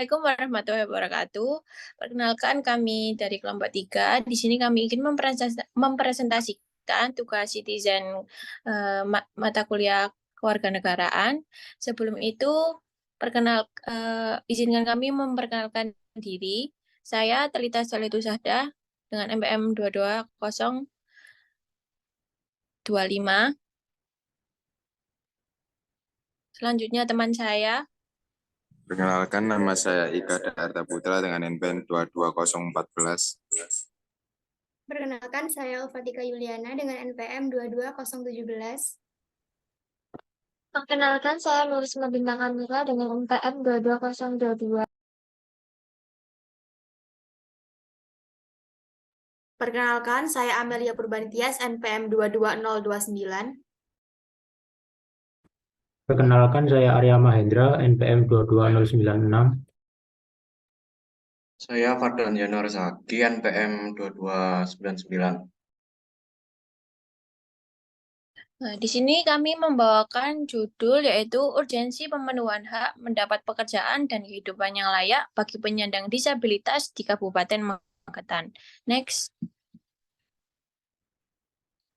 Assalamualaikum warahmatullahi wabarakatuh. Perkenalkan kami dari kelompok 3. Di sini kami ingin mempresentasikan tugas citizen mata kuliah kewarganegaraan. Sebelum itu, izinkan kami memperkenalkan diri. Saya Telita Solitu Sahda dengan MPM 22025. Selanjutnya teman saya. Perkenalkan, nama saya Ika Darta Putra dengan NPM 22014. Perkenalkan, saya Alfatika Yuliana dengan NPM 22017. Perkenalkan, saya Nurisma Bintang Amira dengan NPM 22022. Perkenalkan, saya Amelia Purbantias, NPM 22029. Perkenalkan, saya Arya Mahendra, NPM 22096. Saya Fardan Yanar Zaki, NPM 2299. Nah, di sini kami membawakan judul yaitu urgensi pemenuhan hak mendapat pekerjaan dan kehidupan yang layak bagi penyandang disabilitas di Kabupaten Magetan. Next.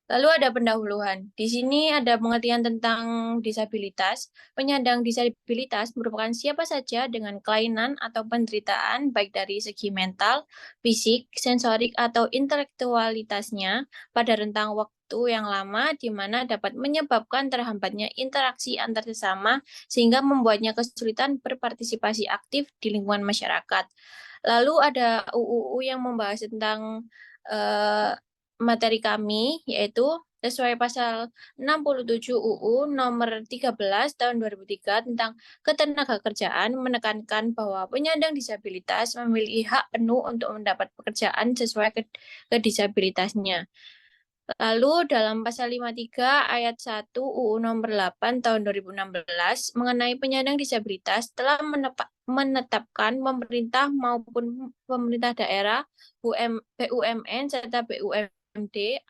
Lalu ada pendahuluan. Di sini ada pengertian tentang disabilitas. Penyandang disabilitas merupakan siapa saja dengan kelainan atau penderitaan baik dari segi mental, fisik, sensorik, atau intelektualitasnya pada rentang waktu yang lama di mana dapat menyebabkan terhambatnya interaksi antar sesama sehingga membuatnya kesulitan berpartisipasi aktif di lingkungan masyarakat. Lalu ada UU yang membahas tentang materi kami, yaitu sesuai pasal 67 UU nomor 13 tahun 2003 tentang ketenagakerjaan menekankan bahwa penyandang disabilitas memiliki hak penuh untuk mendapat pekerjaan sesuai kedisabilitasnya. Lalu dalam pasal 53 ayat 1 UU nomor 8 tahun 2016 mengenai penyandang disabilitas telah menetapkan pemerintah maupun pemerintah daerah, BUMN serta BUMD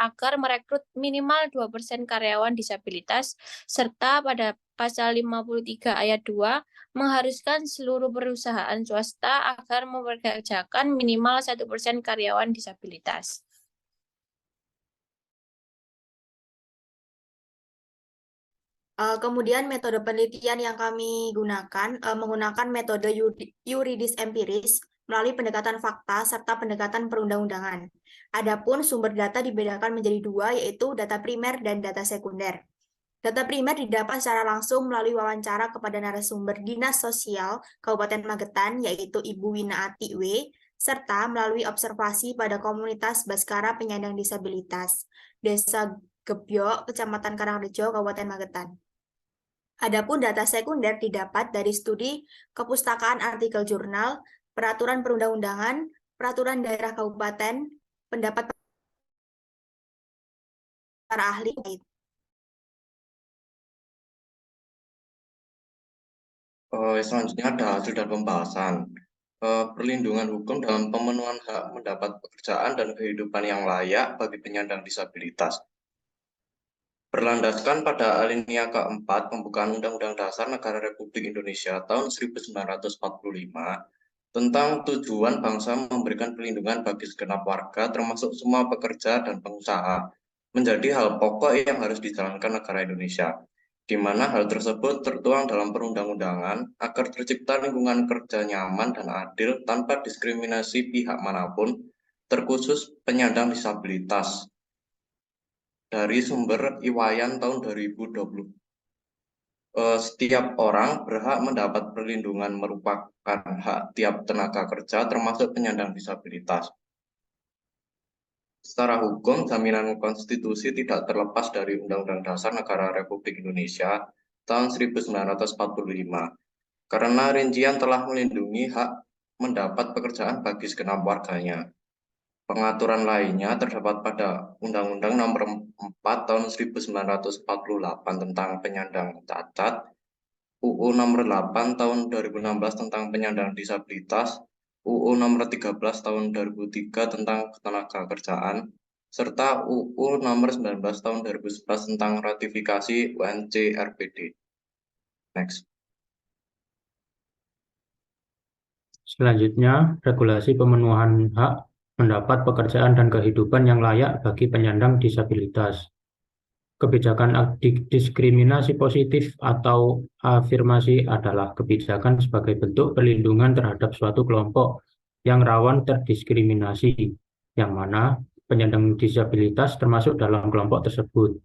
agar merekrut minimal 2% karyawan disabilitas serta pada pasal 53 ayat 2 mengharuskan seluruh perusahaan swasta agar mempekerjakan minimal 1% karyawan disabilitas. Kemudian metode penelitian yang kami gunakan menggunakan metode yuridis empiris melalui pendekatan fakta serta pendekatan perundang-undangan. Adapun sumber data dibedakan menjadi dua, yaitu data primer dan data sekunder. Data primer didapat secara langsung melalui wawancara kepada narasumber Dinas Sosial Kabupaten Magetan, yaitu Ibu Winaati W, serta melalui observasi pada komunitas Baskara Penyandang Disabilitas, Desa Gebyok, Kecamatan Karangrejo, Kabupaten Magetan. Adapun data sekunder didapat dari studi kepustakaan artikel jurnal, peraturan perundang-undangan, peraturan daerah kabupaten, pendapat para ahli. Selanjutnya ada hasil dan pembahasan. Perlindungan hukum dalam pemenuhan hak mendapat pekerjaan dan kehidupan yang layak bagi penyandang disabilitas. Berlandaskan pada alinea keempat pembukaan Undang-Undang Dasar Negara Republik Indonesia tahun 1945 tentang tujuan bangsa memberikan perlindungan bagi segenap warga termasuk semua pekerja dan pengusaha menjadi hal pokok yang harus dijalankan negara Indonesia, di mana hal tersebut tertuang dalam perundang-undangan agar tercipta lingkungan kerja nyaman dan adil tanpa diskriminasi pihak manapun, terkhusus penyandang disabilitas. Dari sumber Iwayan tahun 2020. Setiap orang berhak mendapat perlindungan merupakan hak tiap tenaga kerja termasuk penyandang disabilitas. Secara hukum, jaminan konstitusi tidak terlepas dari Undang-Undang Dasar Negara Republik Indonesia tahun 1945, karena rincian telah melindungi hak mendapat pekerjaan bagi segenap warganya. Pengaturan lainnya terdapat pada Undang-Undang Nomor 4 Tahun 1948 tentang penyandang cacat, UU Nomor 8 Tahun 2016 tentang penyandang disabilitas, UU Nomor 13 Tahun 2003 tentang ketenagakerjaan, serta UU Nomor 19 Tahun 2011 tentang ratifikasi UNCRPD. Next. Selanjutnya, regulasi pemenuhan hak mendapat pekerjaan dan kehidupan yang layak bagi penyandang disabilitas. Kebijakan diskriminasi positif atau afirmasi adalah kebijakan sebagai bentuk perlindungan terhadap suatu kelompok yang rawan terdiskriminasi, yang mana penyandang disabilitas termasuk dalam kelompok tersebut.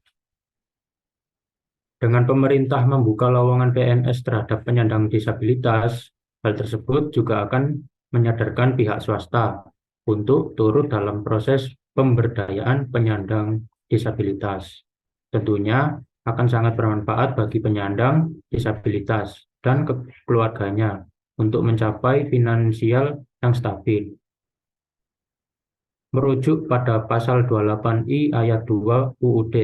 Dengan pemerintah membuka lowongan PNS terhadap penyandang disabilitas, hal tersebut juga akan menyadarkan pihak swasta untuk turut dalam proses pemberdayaan penyandang disabilitas. Tentunya akan sangat bermanfaat bagi penyandang disabilitas dan keluarganya untuk mencapai finansial yang stabil. Merujuk pada pasal 28I ayat 2 UUD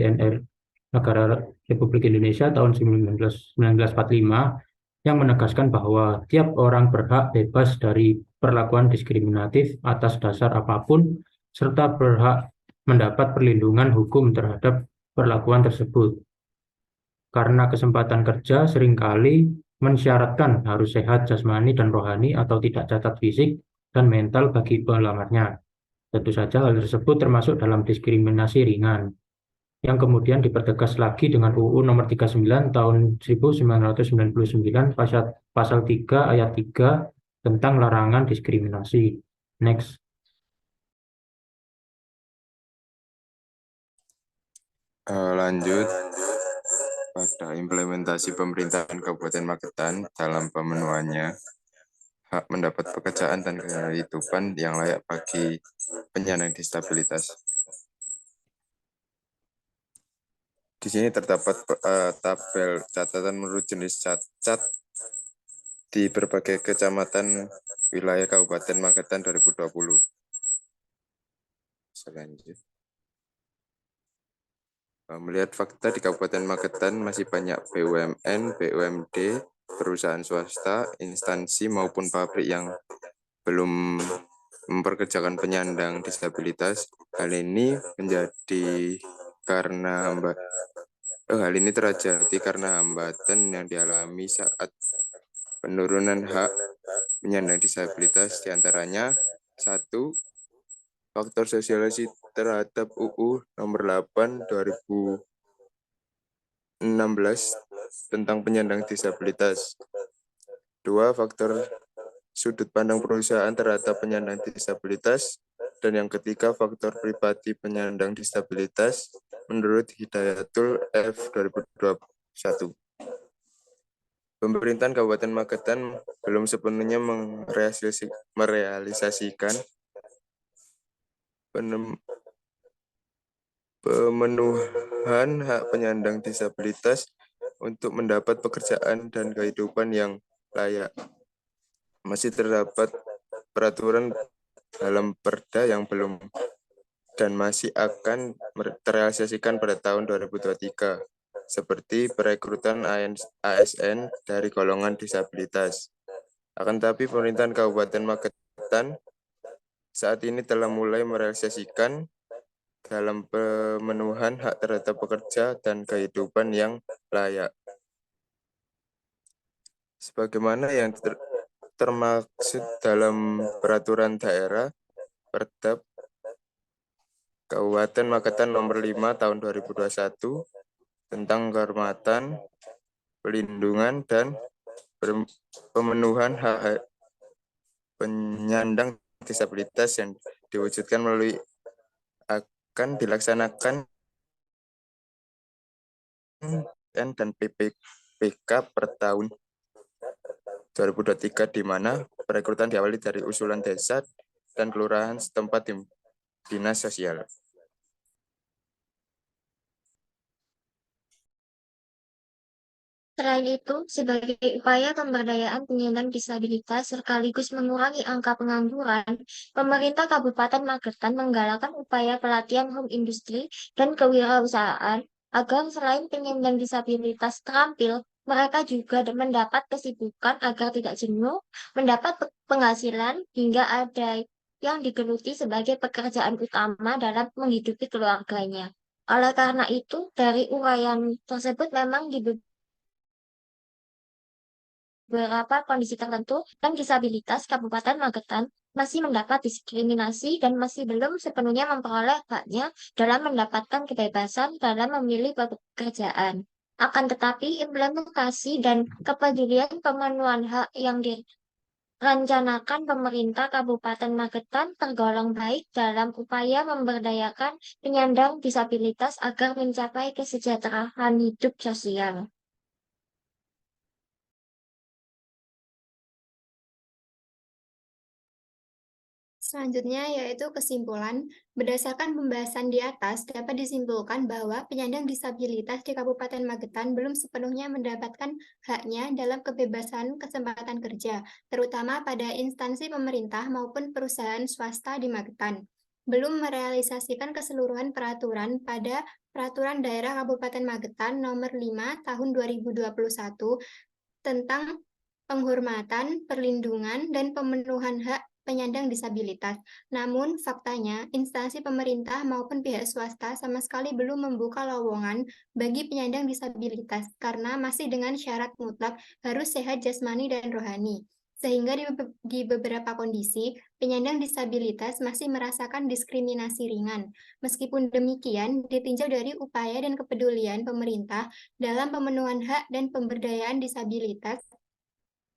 Negara Republik Indonesia tahun 1945 yang menegaskan bahwa tiap orang berhak bebas dari perlakuan diskriminatif atas dasar apapun serta berhak mendapat perlindungan hukum terhadap perlakuan tersebut. Karena kesempatan kerja seringkali mensyaratkan harus sehat jasmani dan rohani atau tidak cacat fisik dan mental bagi pelamarnya. Tentu saja hal tersebut termasuk dalam diskriminasi ringan, yang kemudian dipertegas lagi dengan UU Nomor 39 Tahun 1999 pasal 3 ayat 3 tentang larangan diskriminasi. Next. Lanjut pada implementasi pemerintahan Kabupaten Magetan dalam pemenuhannya hak mendapat pekerjaan dan kehidupan yang layak bagi penyandang disabilitas. Di sini terdapat tabel catatan menurut jenis cacat di berbagai kecamatan wilayah Kabupaten Magetan 2020. Selanjutnya. Melihat fakta di Kabupaten Magetan masih banyak BUMN, BUMD, perusahaan swasta, instansi maupun pabrik yang belum memperkerjakan penyandang disabilitas. Hal ini terjadi karena hambatan yang dialami saat penurunan hak penyandang disabilitas, diantaranya 1. Faktor sosialisasi terhadap UU Nomor 8 2016 tentang penyandang disabilitas. 2. Faktor sudut pandang perusahaan terhadap penyandang disabilitas. Dan yang ketiga, faktor pribadi penyandang disabilitas menurut Hidayatul F 2021. Pemerintahan Kabupaten Magetan belum sepenuhnya merealisasikan pemenuhan hak penyandang disabilitas untuk mendapat pekerjaan dan kehidupan yang layak. Masih terdapat peraturan dalam Perda yang belum dan masih akan terrealisasikan pada tahun 2023, seperti perekrutan ASN dari golongan disabilitas. Akan tetapi pemerintahan Kabupaten Magetan saat ini telah mulai merealisasikan dalam pemenuhan hak terhadap pekerja dan kehidupan yang layak. Sebagaimana yang termaksud dalam peraturan daerah Perda Kabupaten Magetan Nomor 5 Tahun 2021 tentang kehormatan, pelindungan, dan pemenuhan hak penyandang disabilitas yang diwujudkan melalui akan dilaksanakan dan PPK per tahun 2023, di mana perekrutan diawali dari usulan desa dan kelurahan setempat dinas sosial. Selain itu, sebagai upaya pemberdayaan penyandang disabilitas sekaligus mengurangi angka pengangguran, pemerintah Kabupaten Magetan menggalakkan upaya pelatihan home industry dan kewirausahaan agar selain penyandang disabilitas terampil, mereka juga mendapat kesibukan agar tidak jenuh, mendapat penghasilan, hingga ada yang digeluti sebagai pekerjaan utama dalam menghidupi keluarganya. Oleh karena itu, dari uraian tersebut memang beberapa kondisi tertentu dan disabilitas Kabupaten Magetan masih mendapat diskriminasi dan masih belum sepenuhnya memperoleh haknya dalam mendapatkan kebebasan dalam memilih pekerjaan. Akan tetapi, implementasi dan kepedulian pemenuhan hak yang direncanakan pemerintah Kabupaten Magetan tergolong baik dalam upaya memberdayakan penyandang disabilitas agar mencapai kesejahteraan hidup sosial. Selanjutnya yaitu kesimpulan. Berdasarkan pembahasan di atas, dapat disimpulkan bahwa penyandang disabilitas di Kabupaten Magetan belum sepenuhnya mendapatkan haknya dalam kebebasan kesempatan kerja, terutama pada instansi pemerintah maupun perusahaan swasta di Magetan. Belum merealisasikan keseluruhan peraturan pada Peraturan Daerah Kabupaten Magetan Nomor 5 Tahun 2021 tentang penghormatan, perlindungan, dan pemenuhan hak penyandang disabilitas. Namun, faktanya, instansi pemerintah maupun pihak swasta sama sekali belum membuka lowongan bagi penyandang disabilitas karena masih dengan syarat mutlak harus sehat jasmani dan rohani. Sehingga di beberapa kondisi, penyandang disabilitas masih merasakan diskriminasi ringan. Meskipun demikian, ditinjau dari upaya dan kepedulian pemerintah dalam pemenuhan hak dan pemberdayaan disabilitas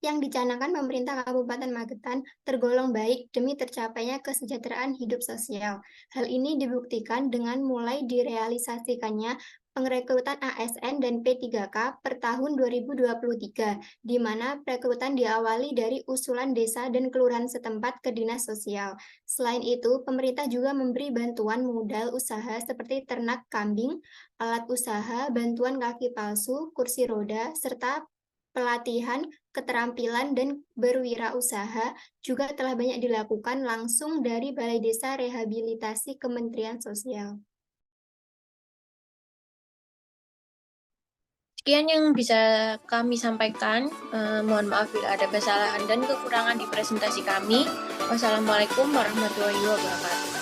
yang dicanangkan pemerintah Kabupaten Magetan tergolong baik demi tercapainya kesejahteraan hidup sosial. Hal ini dibuktikan dengan mulai direalisasikannya pengrekrutan ASN dan P3K per tahun 2023, di mana perekrutan diawali dari usulan desa dan kelurahan setempat ke dinas sosial. Selain itu, pemerintah juga memberi bantuan modal usaha seperti ternak kambing, alat usaha, bantuan kaki palsu, kursi roda, serta pelatihan, keterampilan, dan berwirausaha juga telah banyak dilakukan langsung dari Balai Desa Rehabilitasi Kementerian Sosial. Sekian yang bisa kami sampaikan. Mohon maaf bila ada kesalahan dan kekurangan di presentasi kami. Wassalamualaikum warahmatullahi wabarakatuh.